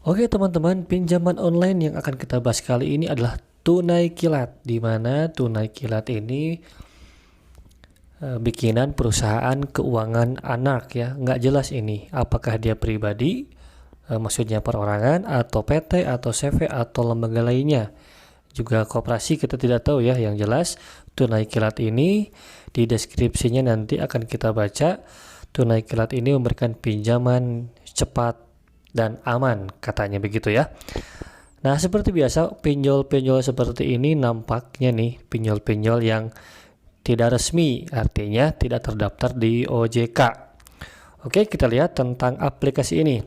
Oke teman-teman, pinjaman online yang akan kita bahas kali ini adalah tunai kilat, di mana tunai kilat ini bikinan perusahaan keuangan anak ya, nggak jelas ini apakah dia pribadi, maksudnya perorangan atau PT atau CV atau lembaga lainnya, juga koperasi kita tidak tahu ya. Yang jelas tunai kilat ini di deskripsinya nanti akan kita baca. Tunai kilat ini memberikan pinjaman cepat dan aman, katanya begitu ya. Nah, seperti biasa, pinjol-pinjol seperti ini nampaknya nih pinjol-pinjol yang tidak resmi, artinya tidak terdaftar di OJK. Oke, kita lihat tentang aplikasi ini.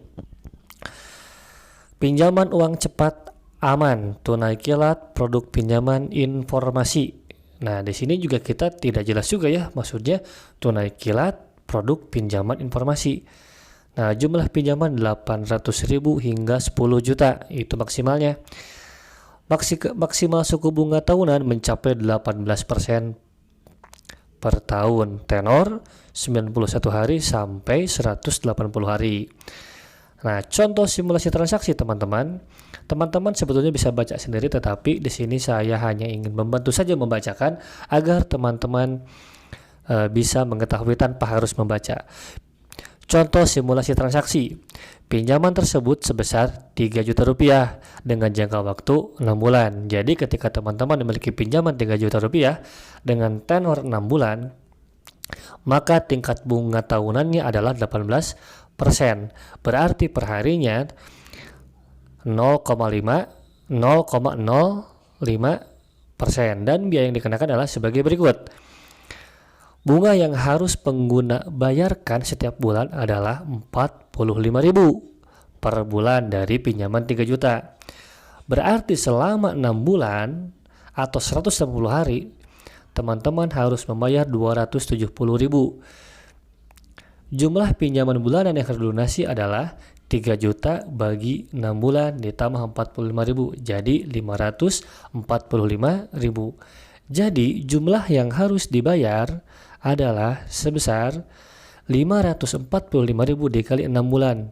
Pinjaman uang cepat aman, tunai kilat, produk pinjaman informasi. Nah, di sini juga kita tidak jelas juga ya, maksudnya tunai kilat, produk pinjaman informasi. Nah, jumlah pinjaman 800.000 hingga 10 juta, itu maksimalnya. Maksimal suku bunga tahunan mencapai 18% per tahun, tenor 91 hari sampai 180 hari. Nah, contoh simulasi transaksi teman-teman. Teman-teman sebetulnya bisa baca sendiri, tetapi di sini saya hanya ingin membantu saja membacakan agar teman-teman bisa mengetahui tanpa harus membaca. Contoh simulasi transaksi. Pinjaman tersebut sebesar 3 juta rupiah dengan jangka waktu 6 bulan. Jadi ketika teman-teman memiliki pinjaman 3 juta rupiah dengan tenor 6 bulan, maka tingkat bunga tahunannya adalah 18%. Berarti perharinya 0,05% dan biaya yang dikenakan adalah sebagai berikut. Bunga yang harus pengguna bayarkan setiap bulan adalah 45.000 per bulan dari pinjaman 3 juta. Berarti selama 6 bulan atau 180 hari, teman-teman harus membayar 270.000. Jumlah pinjaman bulanan yang harus dilunasi adalah 3 juta bagi 6 bulan ditambah 45.000, jadi 545.000. Jadi jumlah yang harus dibayar adalah sebesar 545.000 dikali 6 bulan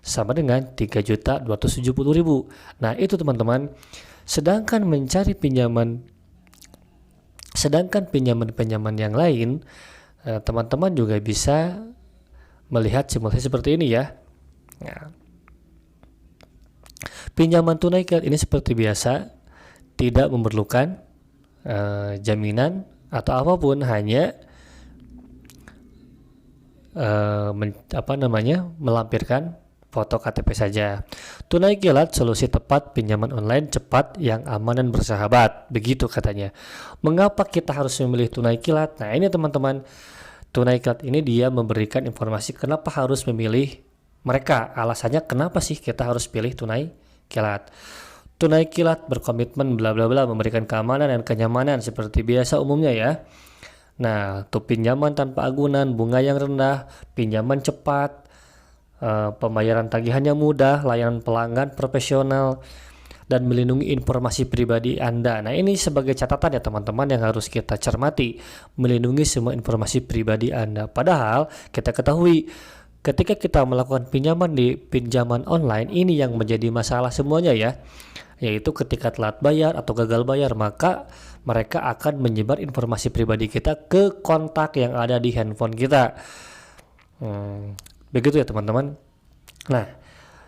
sama dengan 3.270.000. Nah, itu teman-teman. Sedangkan pinjaman yang lain, teman-teman juga bisa melihat simulasi seperti ini ya. Nah, pinjaman tunai kilat ini seperti biasa tidak memerlukan jaminan atau apapun, hanya melampirkan foto KTP saja. Tunai kilat solusi tepat pinjaman online cepat yang aman dan bersahabat, begitu katanya. Mengapa kita harus memilih tunai kilat? Nah, ini teman-teman, tunai kilat ini dia memberikan informasi kenapa harus memilih mereka. Alasannya kenapa sih kita harus pilih tunai kilat. Tunai kilat berkomitmen bla bla bla, memberikan keamanan dan kenyamanan seperti biasa umumnya ya. Nah, untuk pinjaman tanpa agunan, bunga yang rendah, pinjaman cepat, pembayaran tagihannya mudah, layanan pelanggan profesional, dan melindungi informasi pribadi Anda. Nah, ini sebagai catatan ya teman-teman yang harus kita cermati, melindungi semua informasi pribadi Anda. Padahal kita ketahui ketika kita melakukan pinjaman di pinjaman online, ini yang menjadi masalah semuanya ya, yaitu ketika telat bayar atau gagal bayar, maka mereka akan menyebar informasi pribadi kita ke kontak yang ada di handphone kita. Begitu ya teman-teman. Nah,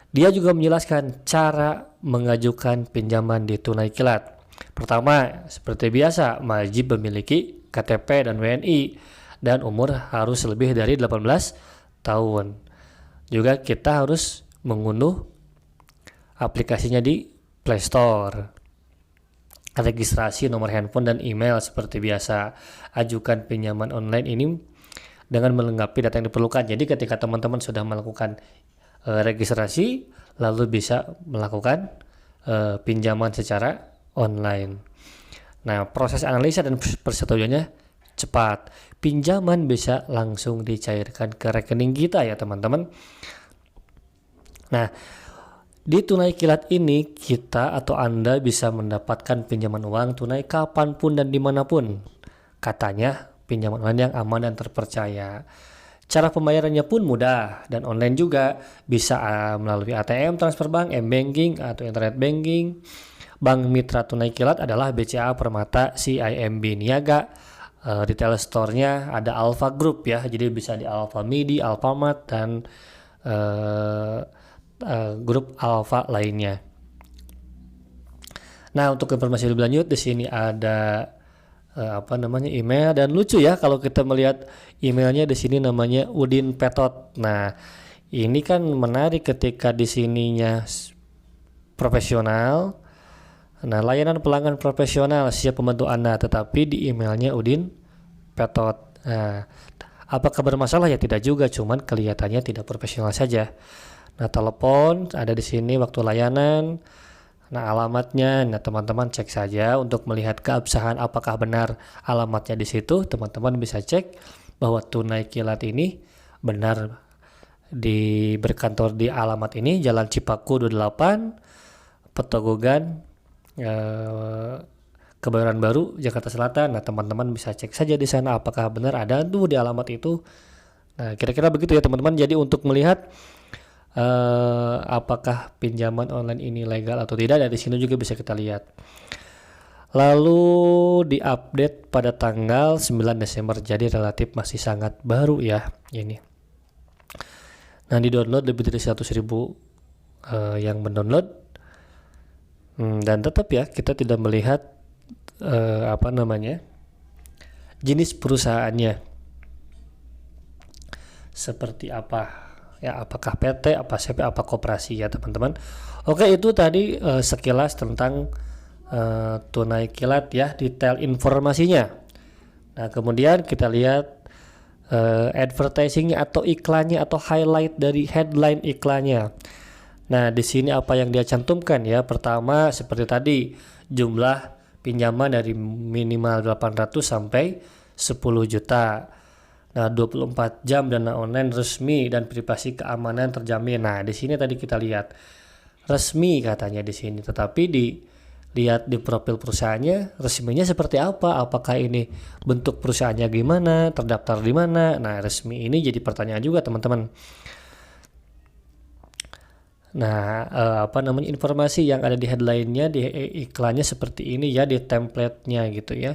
dia juga menjelaskan cara mengajukan pinjaman di tunai kilat. Pertama, seperti biasa, wajib memiliki KTP dan WNI dan umur harus lebih dari 18 tahun. Juga kita harus mengunduh aplikasinya di Play Store. Registrasi nomor handphone dan email seperti biasa. Ajukan pinjaman online ini dengan melengkapi data yang diperlukan. Jadi ketika teman-teman sudah melakukan registrasi, lalu bisa melakukan pinjaman secara online. Nah, proses analisa dan persetujuannya cepat. Pinjaman bisa langsung dicairkan ke rekening kita ya teman-teman. Nah, di tunai kilat ini kita atau Anda bisa mendapatkan pinjaman uang tunai kapanpun dan dimanapun. Katanya pinjaman online yang aman dan terpercaya. Cara pembayarannya pun mudah dan online juga, bisa melalui ATM, transfer bank, m-banking atau internet banking. Bank mitra tunai kilat adalah BCA, Permata, CIMB Niaga. Retail store-nya ada Alfa Group ya, jadi bisa di Alfamidi, Alfamart dan grup Alfa lainnya. Nah, untuk informasi lebih lanjut di sini ada email, dan lucu ya kalau kita melihat emailnya di sini namanya Udin Petot. Nah, ini kan menarik ketika di sininya profesional. Nah, layanan pelanggan profesional siap membantu Anda, tetapi di emailnya Udin Petot. Nah, apakah bermasalah? Ya tidak juga, cuman kelihatannya tidak profesional saja. Nah, telepon ada di sini, waktu layanan. Nah, alamatnya, nah teman-teman cek saja untuk melihat keabsahan apakah benar alamatnya di situ. Teman-teman bisa cek bahwa Tunai Kilat ini benar berkantor di alamat ini, Jalan Cipaku 28, Petogogan, Kebayoran Baru, Jakarta Selatan. Nah, teman-teman bisa cek saja di sana apakah benar ada tuh di alamat itu. Nah, kira-kira begitu ya teman-teman. Jadi untuk melihat apakah pinjaman online ini legal atau tidak, dari sini juga bisa kita lihat. Lalu diupdate pada tanggal 9 Desember, jadi relatif masih sangat baru ya ini. Nah, di download lebih dari 100.000 yang mendownload. Dan tetap ya kita tidak melihat jenis perusahaannya seperti apa ya, apakah PT, apa CP, apa koperasi ya teman-teman. Oke, itu tadi sekilas tentang Tunai Kilat ya, detail informasinya. Nah, kemudian kita lihat advertisingnya atau iklannya atau highlight dari headline iklannya. Nah, di sini apa yang dia cantumkan ya. Pertama, seperti tadi, jumlah pinjaman dari minimal 800 sampai 10 juta. Nah, 24 jam dana online resmi dan privasi keamanan terjamin. Nah, di sini tadi kita lihat resmi katanya di sini, tetapi dilihat di profil perusahaannya resminya seperti apa? Apakah ini bentuk perusahaannya gimana? Terdaftar di mana? Nah, resmi ini jadi pertanyaan juga teman-teman. Nah, informasi yang ada di headline-nya, di iklannya seperti ini ya, di template-nya gitu ya.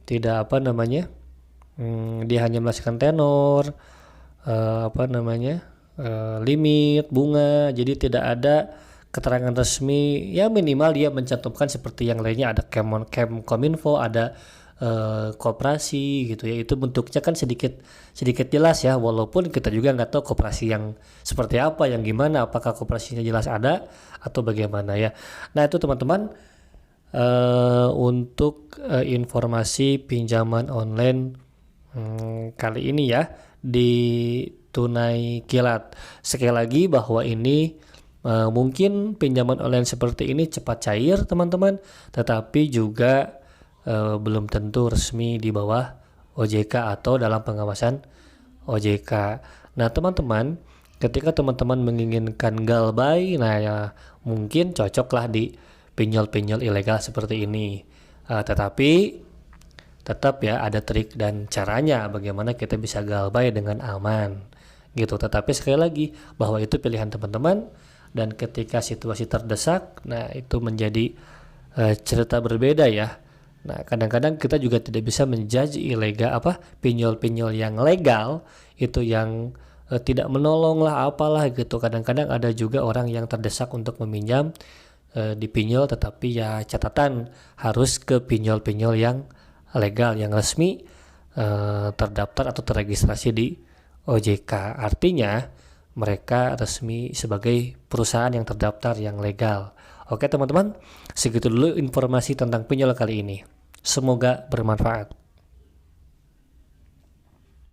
Tidak dia hanya melaksanakan tenor, limit, bunga, jadi tidak ada keterangan resmi. Ya minimal dia mencantumkan seperti yang lainnya, ada Kominfo, ada koperasi gitu ya. Itu bentuknya kan sedikit jelas ya, walaupun kita juga nggak tahu koperasi yang seperti apa, yang gimana, apakah koperasinya jelas ada atau bagaimana ya. Nah, itu teman-teman untuk informasi pinjaman online kali ini ya di Tunai Kilat. Sekali lagi bahwa ini mungkin pinjaman online seperti ini cepat cair teman-teman, tetapi juga belum tentu resmi di bawah OJK atau dalam pengawasan OJK. Nah, teman-teman, ketika teman-teman menginginkan galbay, nah ya mungkin cocoklah di pinjol-pinjol ilegal seperti ini. Tetapi tetap ya ada trik dan caranya bagaimana kita bisa galbay dengan aman gitu. Tetapi sekali lagi bahwa itu pilihan teman-teman, dan ketika situasi terdesak, nah itu menjadi cerita berbeda ya. Nah, kadang-kadang kita juga tidak bisa menjudge ilegal pinjol-pinjol yang legal itu yang tidak menolong lah apalah gitu. Kadang-kadang ada juga orang yang terdesak untuk meminjam dipinjol, tetapi ya catatan harus ke pinjol-pinjol yang legal, yang resmi, terdaftar atau terregistrasi di OJK. Artinya mereka resmi sebagai perusahaan yang terdaftar yang legal. Oke teman-teman, segitu dulu informasi tentang pinjol kali ini. Semoga bermanfaat.